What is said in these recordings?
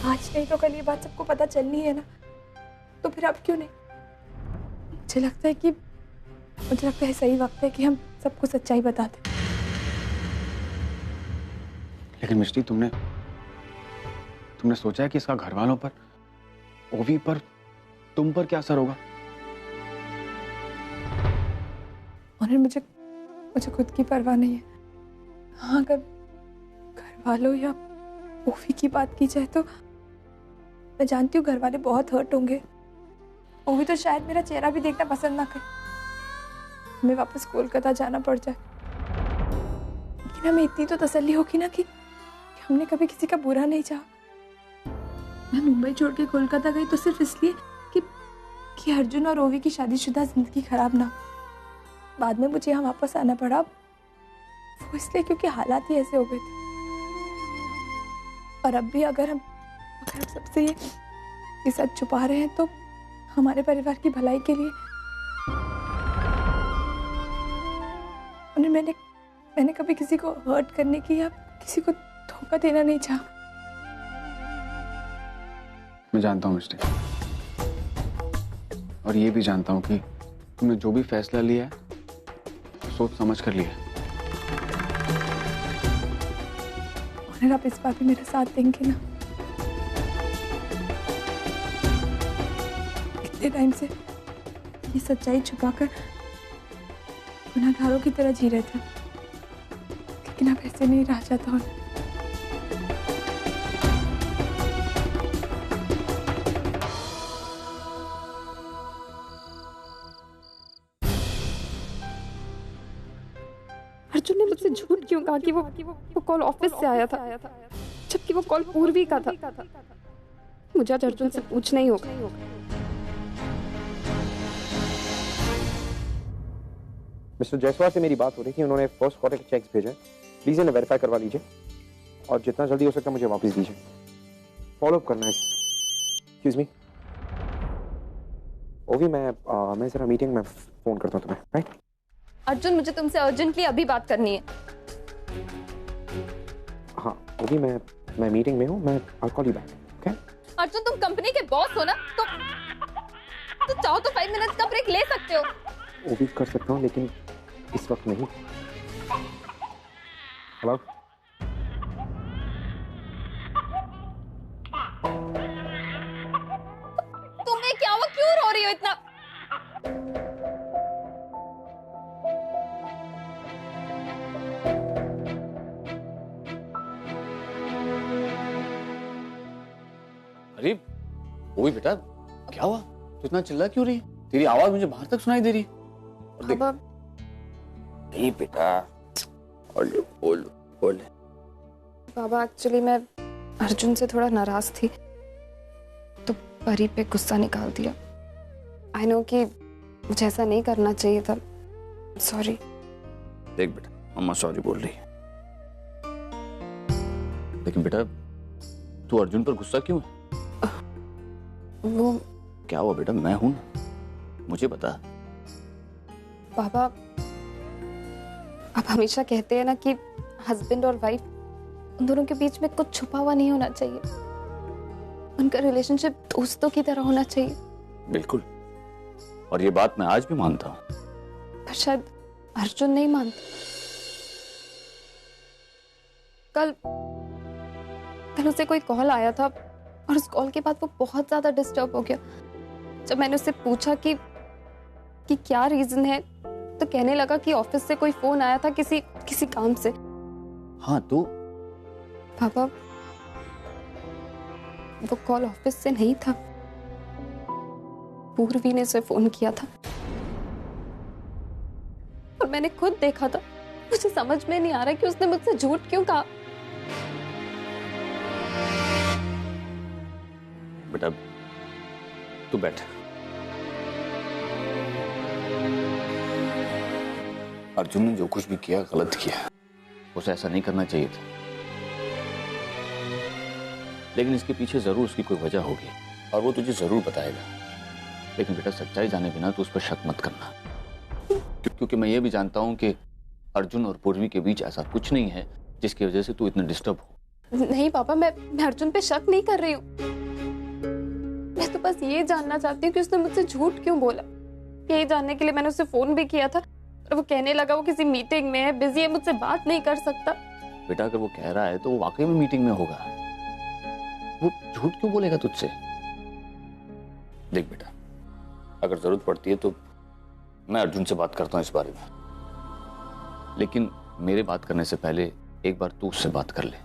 आज नहीं तो कल ये बात सबको पता चलनी है ना, तो फिर अब क्यों नहीं? मुझे लगता है सही वक्त है कि हम सबको सच्चाई बता दें। लेकिन मिष्टी, तुमने सोचा है कि इसका घर वालों पर, ओवी पर, तुम पर क्या असर होगा? और मुझे खुद की परवाह नहीं है। हाँ, अगर घर वालों या ओवी की बात की जाए तो मैं जानती हूँ घर वाले बहुत हर्ट होंगे। ओवी तो शायद मेरा चेहरा भी देखना पसंद ना करे, हमें वापस कोलकाता जाना पड़ जाए। लेकिन हमें इतनी तो तसल्ली होगी ना कि हमने कभी किसी का बुरा नहीं चाहा। मैं मुंबई छोड़ के कोलकाता गई तो सिर्फ इसलिए कि अर्जुन और ओवी की शादीशुदा जिंदगी खराब ना हो। बाद में मुझे यहाँ वापस आना पड़ा, वो इसलिए क्योंकि हालात ही ऐसे हो गए थे। और अब भी अगर हम सबसे ये सच छुपा रहे हैं तो हमारे परिवार की भलाई के लिए। और मैंने कभी किसी को हर्ट करने की या किसी को धोखा देना नहीं चाहा। मैं जानता हूँ मिस्टी, और ये भी जानता हूँ कि तुमने जो भी फैसला लिया है तो सोच समझ कर लिया है। और आप इस बार भी मेरा साथ देंगे ना? इतने टाइम से ये सच्चाई छुपाकर गुनहगारों की तरह जी रहे थे, लेकिन अब ऐसे नहीं रहा जाता। और अर्जुन ने मुझसे झूठ क्यों कहा कि वो कॉल ऑफिस से आया था, जबकि वो कॉल पूर्वी का था? मुझे आज अर्जुन से पूछना ही होगा। मिस्टर जायसवाल से मेरी बात हो रही थी, उन्होंने फर्स्ट क्वार्टर के चेक्स भेजे। प्लीज इन्हें वेरीफाई करवा लीजिए और जितना जल्दी हो सकता है मुझे वापस दीजिए। फॉलो अप करना है। एक्सक्यूज मी ओवी, मैं जरा मीटिंग में फोन करता हूँ तुम्हें, राइट? अर्जुन, मुझे तुमसे अर्जेंटली अभी बात करनी है। हाँ ओवी, मैं मीटिंग में हूँ, मैं I call you back, okay? Arjun, तुम कंपनी के बॉस हो ना, तो चाहो तो 5 मिनट्स का ब्रेक ले सकते हो। ओवी, कर सकता हूँ लेकिन इस वक्त नहीं। हेलो, तुम्हें क्या हुआ, क्यों रो रही हो इतना? अरे ओवी बेटा, क्या हुआ? तू इतना चिल्ला क्यों रही? तेरी आवाज मुझे बाहर तक सुनाई दे रही। बाबा, नहीं बेटा, बोल। बाबा एक्चुअली मैं अर्जुन से थोड़ा नाराज थी, तो परी पे गुस्सा निकाल दिया। आई नो कि मुझे ऐसा नहीं करना चाहिए था, सॉरी। देख बेटा, मम्मा सॉरी बोल रही है, लेकिन बेटा तू अर्जुन पर गुस्सा क्यों है? वो क्या हुआ बेटा? मैं हूं ना, मुझे बता। बाबा, आप हमेशा कहते हैं ना कि हस्बैंड और वाइफ, उन दोनों के बीच में कुछ छुपा हुआ नहीं होना चाहिए। उनका रिलेशनशिप दोस्तों की तरह होना चाहिए। बिल्कुल, और ये बात मैं आज भी मानता हूँ, पर शायद अर्जुन नहीं मानता। कल उसे कोई कॉल आया था और उस कॉल के बाद वो बहुत ज्यादा डिस्टर्ब हो गया। जब मैंने उससे पूछा कि क्या रीजन है, तो कहने लगा कि ऑफिस से कोई फोन आया था किसी काम से। हाँ तो पापा, वो कॉल ऑफिस से नहीं था, पूर्वी ने उसे फोन किया था और मैंने खुद देखा था। मुझे समझ में नहीं आ रहा कि उसने मुझसे झूठ क्यों कहा। बेटा तू बैठ। अर्जुन ने जो कुछ भी किया गलत किया, उसे ऐसा नहीं करना चाहिए था, लेकिन इसके पीछे जरूर उसकी कोई वजह होगी और वो तुझे जरूर बताएगा। लेकिन बेटा सच्चाई जाने बिना तू उस पर शक मत करना, क्योंकि मैं ये भी जानता हूं कि अर्जुन और पूर्वी के बीच ऐसा कुछ नहीं है जिसकी वजह से तू इतना डिस्टर्ब हो। नहीं पापा, मैं अर्जुन पे शक नहीं कर रही हूँ। मैं तो बस ये जानना चाहती हूँ कि उसने मुझसे झूठ क्यों बोला। यही जानने के लिए मैंने उसे फोन भी किया था और वो कहने लगा वो किसी मीटिंग में है, बिजी है, मुझसे बात नहीं कर सकता। बेटा अगर वो कह रहा है तो वो वाकई में मीटिंग में होगा। वो झूठ क्यों बोलेगा तुझसे? देख बेटा, अगर जरूरत पड़ती है तो मैं अर्जुन से बात करता हूँ इस बारे में, लेकिन मेरे बात करने से पहले एक बार तू उससे बात कर ले,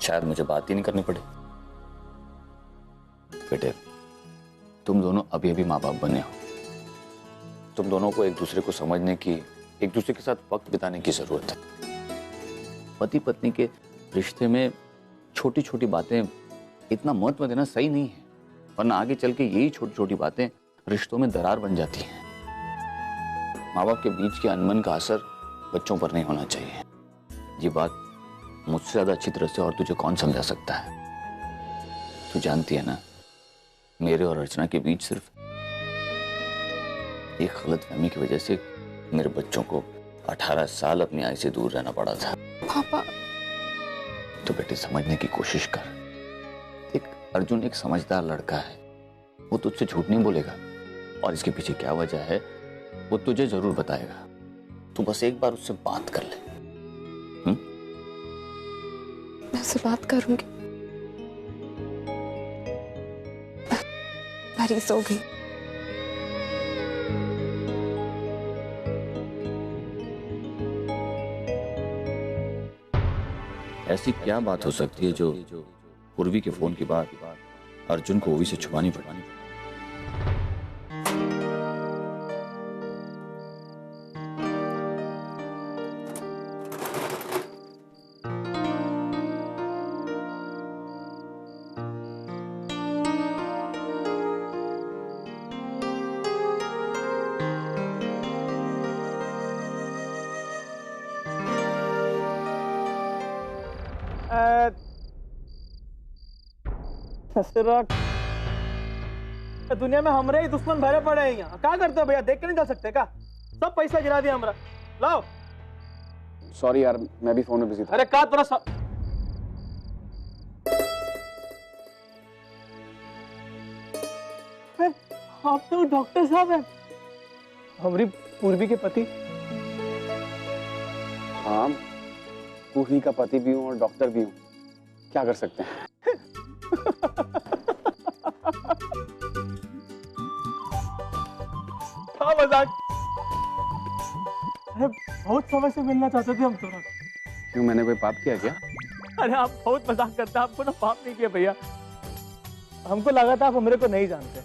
शायद मुझे बात ही नहीं करनी पड़े। बेटे, तुम दोनों अभी अभी माँ बाप बने हो, तुम दोनों को एक दूसरे को समझने की, एक दूसरे के साथ वक्त बिताने की जरूरत है। पति पत्नी के रिश्ते में छोटी छोटी बातें इतना महत्व देना सही नहीं है, वरना आगे चल के यही छोटी छोटी बातें रिश्तों में दरार बन जाती हैं। माँ बाप के बीच के अनबन का असर बच्चों पर नहीं होना चाहिए। ये बात मुझसे ज्यादा अच्छी तरह से और तुझे कौन समझा सकता है? तू जानती है ना, मेरे और अर्चना के बीच सिर्फ एक गलतफहमी की वजह से मेरे बच्चों को 18 साल अपनी आई से दूर रहना पड़ा था। पापा, तो बेटे समझने की कोशिश कर। देख, अर्जुन एक समझदार लड़का है, वो तुझसे झूठ नहीं बोलेगा और इसके पीछे क्या वजह है वो तुझे जरूर बताएगा। तू बस एक बार उससे बात कर ले। मैं उससे बात करूंगी। हरी सो गई। ऐसी क्या बात हो सकती है जो पूर्वी के फोन के बाद अर्जुन को ओवी से छुपानी पड़ी? दुनिया में हमरे ही दुश्मन भरे पड़े हैं यहाँ। क्या करते हो भैया, देख के नहीं जा सकते क्या? सब पैसा गिरा दिया हमरा। लाओ। सॉरी यार, मैं भी फोन में बिजी था। अरे का थोड़ा सा आप तो डॉक्टर साहब हैं, हमारी पूर्वी के पति। हाँ, पूर्वी का पति भी हूँ और डॉक्टर भी हूँ, क्या कर सकते हैं। हाँ मजाक। अरे बहुत समय से मिलना चाहते थे हम थोड़ा। क्यों, मैंने कोई पाप किया क्या? अरे आप बहुत मजाक करते हैं, आपको ना पाप नहीं किया भैया। हमको लगा था आप हमरे को नहीं जानते,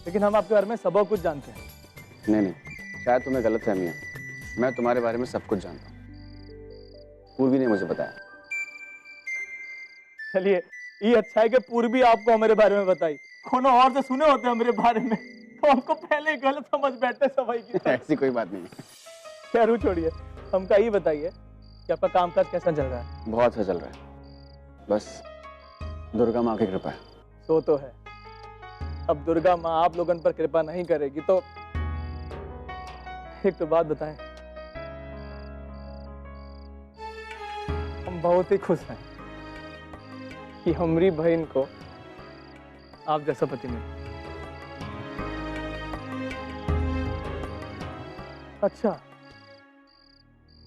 लेकिन हम आपके बारे में सब कुछ जानते हैं। नहीं, शायद तुम्हें गलतफहमी है। मैं तुम्हारे बारे में सब कुछ जानता हूँ, पूर्वी ने मुझे बताया। चलिए, ये अच्छा है कि पूर्वी आपको हमारे बारे में बताई। कोनो और से सुने होते हमारे बारे में तो हमको पहले गलत समझ बैठते सवाई की। ऐसी कोई बात नहीं है। क्या रू छोड़िए, हमका ये बताइए कि आपका कामकाज कैसा चल रहा है? बहुत अच्छा चल रहा है, बस दुर्गा माँ की कृपा है। सो तो है, अब दुर्गा माँ आप लोगों पर कृपा नहीं करेगी तो एक तो बात बताएं, हम बहुत ही खुश हैं कि हमारी बहन को आप जैसा पति मिला। अच्छा,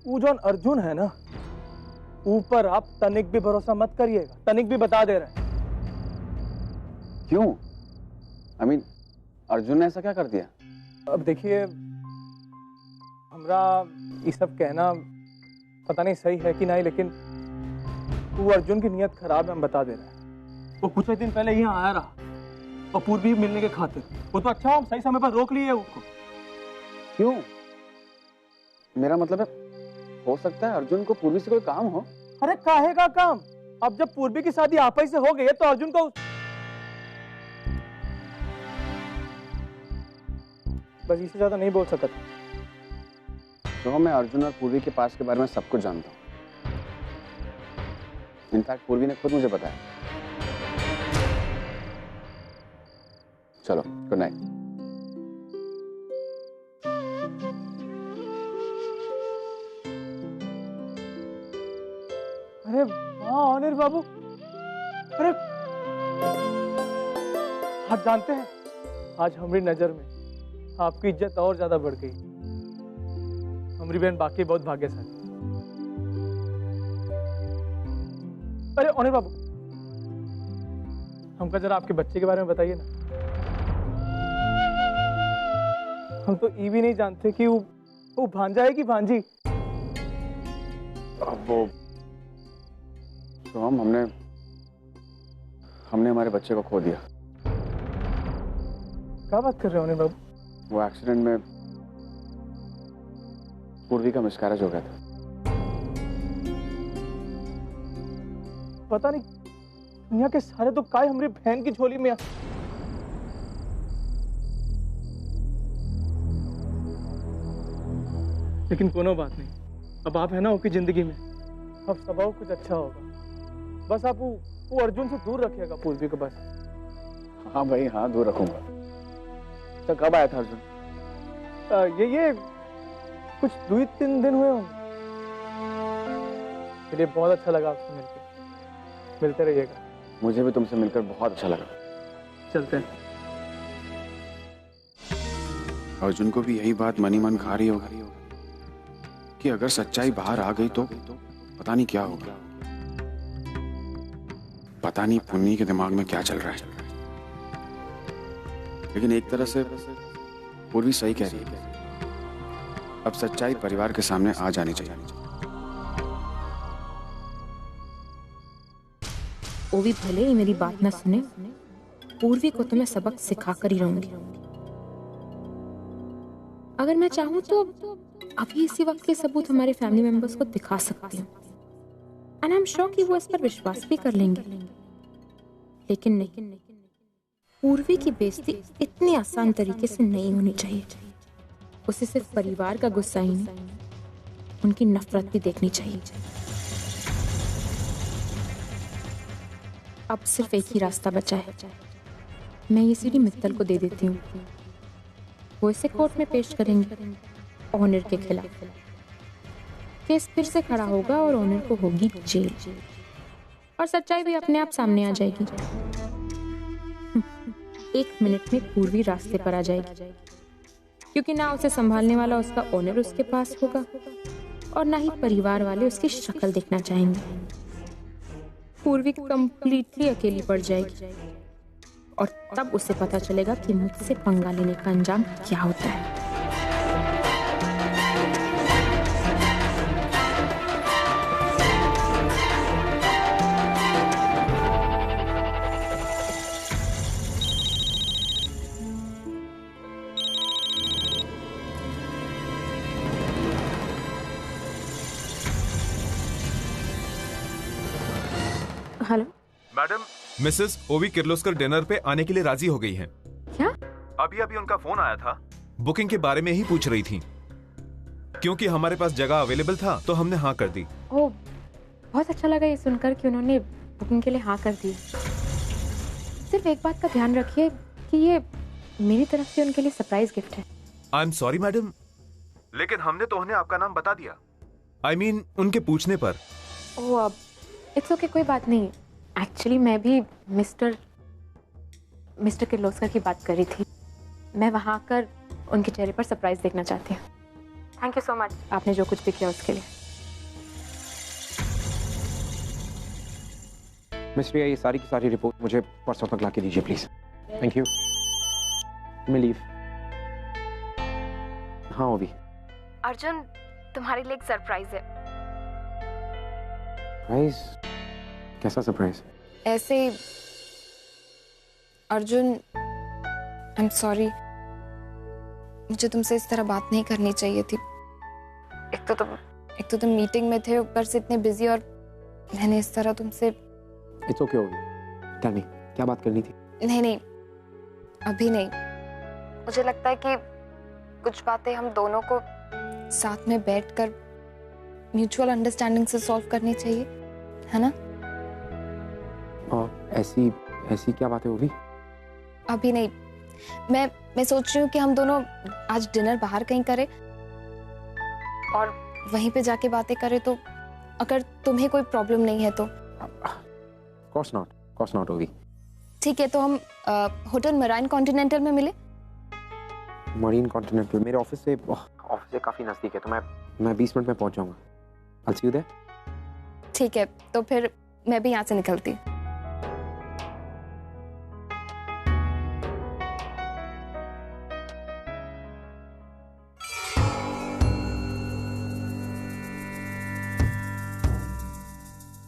वो जो अर्जुन है ना, ऊपर आप तनिक भी भरोसा मत करिएगा, तनिक भी बता दे रहे हैं। क्यों? I mean, अर्जुन ने ऐसा क्या कर दिया? अब देखिए, हमरा ये सब कहना पता नहीं सही है कि नहीं, लेकिन वो अर्जुन की नीयत खराब है, हम बता दे रहे हैं। वो कुछ दिन पहले यहाँ आया रहा और पूर्वी मिलने के खातिर। वो तो अच्छा, हम सही समय पर रोक लिए उसको। क्यों? मेरा मतलब है, हो सकता है अर्जुन को पूर्वी से कोई काम हो। अरे काहे का काम? अब जब पूर्वी की शादी आप ही से हो गई है तो अर्जुन को बस इससे ज्यादा नहीं बोल सकता। तो मैं अर्जुन और पूर्वी के पास के बारे में सब कुछ जानता हूँ। इनफैक्ट पूर्वी ने खुद मुझे बताया। चलो, गुड नाइट। अरे वाह, अनिल बाबू, अरे आप जानते हैं आज हमारी नजर में आपकी इज्जत और ज्यादा बढ़ गई। हमारी बहन बाकी बहुत भाग्यशाली। अरे अनिल बाबू, हमको जरा आपके बच्चे के बारे में बताइए ना। हम तो ये भी नहीं जानते कि वो भांजा है कि भांजी। अब वो तो हमने हमारे बच्चे को खो दिया। क्या बात कर रहे हो अनिल बाबू? वो एक्सीडेंट में पूर्वी का मिसकैरेज हो गया था। पता नहीं दुनिया के सारे तो काय हमारी बहन की झोली में। लेकिन कोनो बात नहीं, अब आप है ना उसकी जिंदगी में, अब स्वभाव कुछ अच्छा होगा। बस आप वो अर्जुन से दूर रखिएगा पूर्वी को बस। हाँ भाई हाँ, दूर रखूंगा। तो कब आया था अर्जुन? ये कुछ 2-3 दिन हुए होंगे। चलिए, बहुत अच्छा लगा आपसे मिलकर। मिलते रहिएगा। मुझे भी तुमसे मिलकर बहुत अच्छा लगा। चलते हैं। अर्जुन को भी यही बात मनी मन खा रही होगी कि अगर सच्चाई बाहर आ गई तो पता नहीं क्या होगा। पता नहीं पुन्नी के दिमाग में क्या चल रहा है। लेकिन एक तरह से पूर्वी सही कह रही है, अब सच्चाई परिवार के सामने आ जानी चाहिए। वो भी भले ही मेरी बात ना सुने, पूर्वी को तो मैं सबक सिखा कर ही रहूंगी। अगर मैं चाहूं तो अभी इसी वक्त के सबूत हमारे फैमिली मेंबर्स को दिखा सकती हूँ, एंड आई एम श्योर कि वो इस पर विश्वास भी कर लेंगे। लेकिन नहीं, पूर्वी की बेइज्जती इतनी आसान तरीके से नहीं होनी चाहिए। उसे सिर्फ परिवार का गुस्सा ही नहीं, उनकी नफरत भी देखनी चाहिए। अब सिर्फ एक ही रास्ता बचा है। मैं ये सीढ़ी मित्तल को दे देती हूँ। वो इसे कोर्ट में पेश करेंगे ऑनर के खिलाफ। केस फिर से खड़ा होगा और ऑनर को होगी जेल, और सच्चाई भी अपने आप सामने आ जाएगी। 1 मिनट में पूर्वी रास्ते पर आ जाएगी, क्योंकि ना उसे संभालने वाला उसका ऑनर उसके पास होगा, और ना ही परिवार वाले उसकी शक्ल देखना चाहेंगे। पूर्वी कंप्लीटली अकेली पड़ जाएगी, और तब उसे पता चलेगा कि मुझसे पंगा लेने का अंजाम क्या होता है। हेलो मैडम, मिसेस ओवी किर्लोस्कर डिनर पे आने के लिए राजी हो गई हैं। क्या? अभी अभी उनका फोन आया था, बुकिंग के बारे में ही पूछ रही थी। क्योंकि हमारे पास जगह अवेलेबल था तो हमने हाँ कर दी। ओह, बहुत अच्छा लगा ये सुनकर कि उन्होंने बुकिंग के लिए हाँ कर दी। सिर्फ एक बात का ध्यान रखिए कि ये मेरी तरफ से उनके लिए सरप्राइज गिफ्ट है। आई एम सॉरी मैडम, लेकिन हमने तो उन्हें आपका नाम बता दिया। I mean, उनके पूछने पर। ओह, अब इट्स ओके, कोई बात नहीं। एक्चुअली मैं भी मिस्टर किर्लोस्कर की बात कर रही थी। मैं वहाँ आकर उनके चेहरे पर सरप्राइज देखना चाहती हूँ। थैंक यू सो मच, आपने जो कुछ भी किया उसके लिए। मिस्टर, ये सारी की सारी रिपोर्ट मुझे परसों तक ला के दीजिए प्लीज। Thank you. मैं लीव। हाँ ओवी। अर्जुन, तुम्हारे लिए एक सरप्राइज है। सरप्राइज? कैसा सरप्राइज? ऐसे अर्जुन, आई एम सॉरी, मुझे तुमसे इस तरह बात नहीं करनी चाहिए थी। एक तो तुम मीटिंग में थे, ऊपर से इतने बिजी, और मैंने इस तरह तुमसे। इट्स ओके ओवी, टेल मी, क्या बात करनी थी? नहीं, अभी नहीं। मुझे लगता है कि कुछ बातें हम दोनों को साथ में बैठकर म्यूचुअल अंडरस्टैंडिंग से सॉल्व करनी चाहिए, है ना? और ऐसी क्या बातें होगी? अभी नहीं। मैं सोच रही हूँ कि हम दोनों आज डिनर बाहर कहीं करें और वहीं पे जाके बातें करें। तो अगर तुम्हें कोई प्रॉब्लम नहीं है तो, कोर्स नॉट ओवी। ठीक है, तो हम होटल मराइन कॉन्टिनेंटल में मिले। मरीन कॉन्टिनेंटल मेरे ऑफिस से काफी नजदीक है, तो मैं 20 मिनट में पहुंच जाऊंगा। I'll see you there। ठीक है, तो फिर मैं भी यहाँ से निकलती हूँ।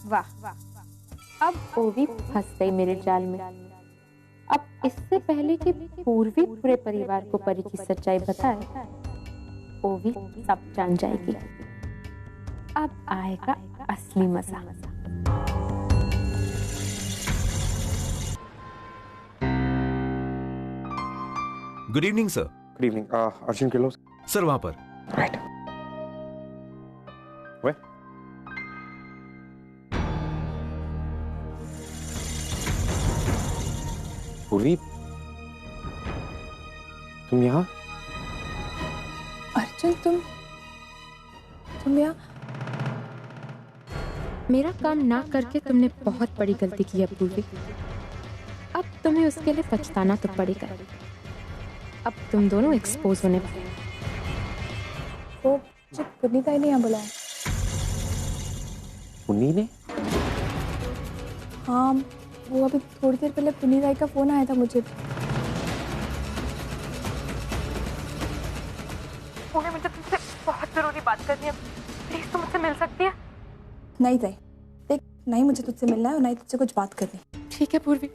वाह, अब ओवी फंस गई मेरे जाल में। अब इससे पहले कि पूर्वी पूरे परिवार को परी की सच्चाई बताए, ओवी सब जान जाएगी। अब आएगा असली मजा। Good evening sir. Good evening. Arjun kilo sir वहां पर। राइट। वे पूर्वी, तुम यहाँ? अर्जुन, तुम यहाँ? मेरा काम ना करके तुमने बहुत बड़ी गलती की है पूर्वी। अब तुम्हें उसके लिए पछताना तो पड़ेगा। अब तुम दोनों एक्सपोज होने वाले। वो मुझे पुनीता ही नहीं यहाँ बुलाया। पुन्नी ने? हाँ, वो अभी थोड़ी देर पहले पुनीता का फोन आया था मुझे। उन्हें मुझे तुमसे बहुत जरूरी बात करनी है, प्लीज तुम मुझसे मिल सकती है? नहीं ताई, देख, नहीं मुझे तुझसे मिलना है और नहीं तुझसे कुछ बात करनी। ठीक है पूर्वी,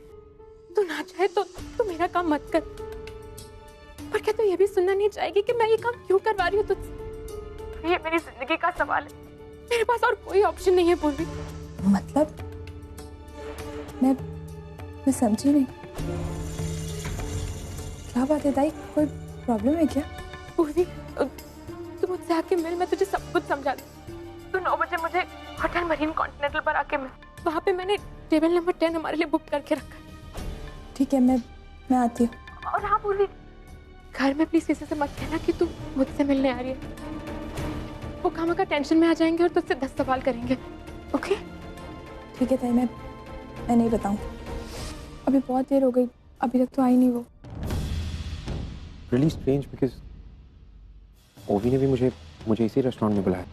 तू ना चाहे तो तू मेरा काम मत कर, पर क्या तू ये भी सुनना नहीं चाहेगी कि मैं ये काम क्यों करवा रही हूँ तुझसे? ये मेरी जिंदगी का सवाल है, मेरे पास और कोई ऑप्शन नहीं है पूर्वी। मतलब मैं समझी नहीं। क्या बात है ताई, कोई प्रॉब्लम है क्या? पूर्वी, तू मुझसे आके मिल, मैं तुझे सब कुछ समझा दूँ। तू 9 बजे मुझे होटल मरीन कॉन्टिनेंटल पर आके मिल। वहाँ पे मैंने टेबल नंबर 10 हमारे लिए बुक करके रखा है। ठीक है, मैं आती हूँ। और हाँ पूर्वी, घर में प्लीज किसी से मत कहना कि तू मुझसे मिलने आ रही है। वो खामा का टेंशन में आ जाएंगे और तुझसे 10 सवाल करेंगे। ओके? ठीक है ताई, मैं नहीं बताऊँ। अभी बहुत देर हो गई, अभी तक तो आई नहीं वो। Really strange because ओवी ने भी मुझे इसी रेस्टोरेंट में बुलाया।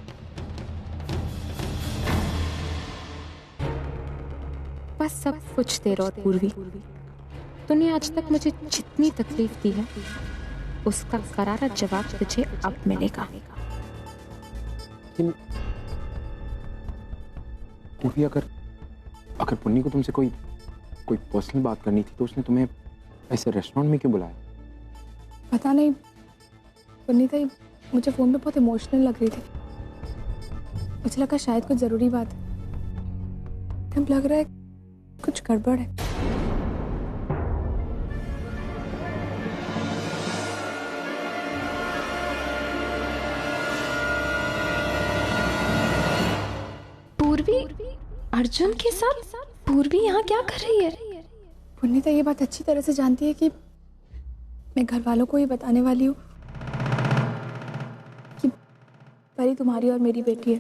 बस सब कुछ देर और पूर्वी, तूने आज तक मुझे जितनी तकलीफ दी है उसका करारा जवाब तुझे अब मिलेगा। लेकिन ओवी, अगर पुन्नी को तुमसे कोई पर्सनल बात करनी थी तो उसने तुम्हें ऐसे रेस्टोरेंट में क्यों बुलाया? पता नहीं, पुनीता मुझे फोन पे बहुत इमोशनल लग रही थी। मुझे लगा शायद कुछ जरूरी बात है। अब लग रहा है कुछ गड़बड़ है। पूर्वी अर्जुन के साथ? पूर्वी यहाँ क्या कर रही है? पुनीता ये बात अच्छी तरह से जानती है कि मैं घर वालों को ये बताने वाली हूँ कि परी तुम्हारी और मेरी बेटी है।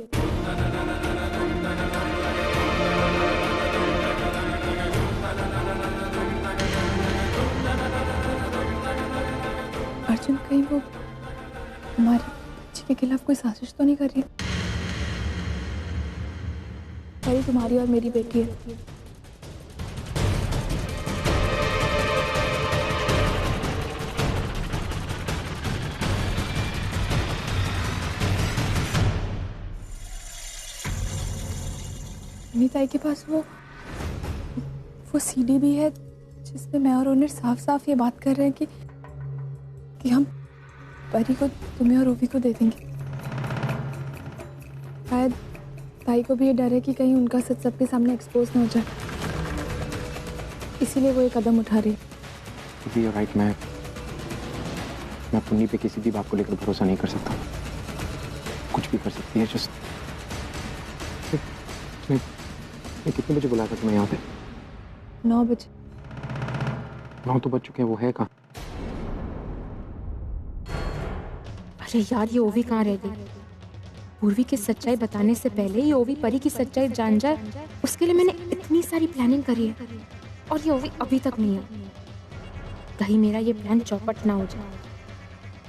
अर्जुन, कहीं वो हमारी बच्ची के खिलाफ कोई साजिश तो नहीं कर रही? परी तुम्हारी और मेरी बेटी है। नीताई के पास वो सीडी भी है जिसमें मैं और उन्हें साफ साफ ये बात कर रहे हैं कि हम परी को तुम्हें और ओवी को दे देंगे। शायद ताई को भी ये डर है कि कहीं उनका सच सबके सामने एक्सपोज ना हो जाए, इसीलिए वो ये कदम उठा रही है। You're right, मैं पुन्नी पे किसी भी बात को लेकर भरोसा नहीं कर सकता। कुछ भी कर सकती है। जस्ट मैं कितने बजे बुलाया था तुम्हें यहाँ पे? 9 बजे। 9 तो बज चुके हैं, वो है कहाँ? अरे यार, ये ओवी कहाँ रह गई? पूर्वी की सच्चाई बताने से पहले ही ओवी परी की सच्चाई जान जाए, उसके लिए मैंने इतनी सारी प्लानिंग करी है और ये ओवी अभी तक नहीं है। कहीं मेरा ये प्लान चौपट ना हो जाए।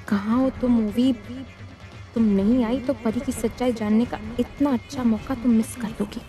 कहाँ हो तुम ओवी? तुम नहीं आई तो परी की सच्चाई जानने का इतना अच्छा मौका तुम मिस कर दोगी।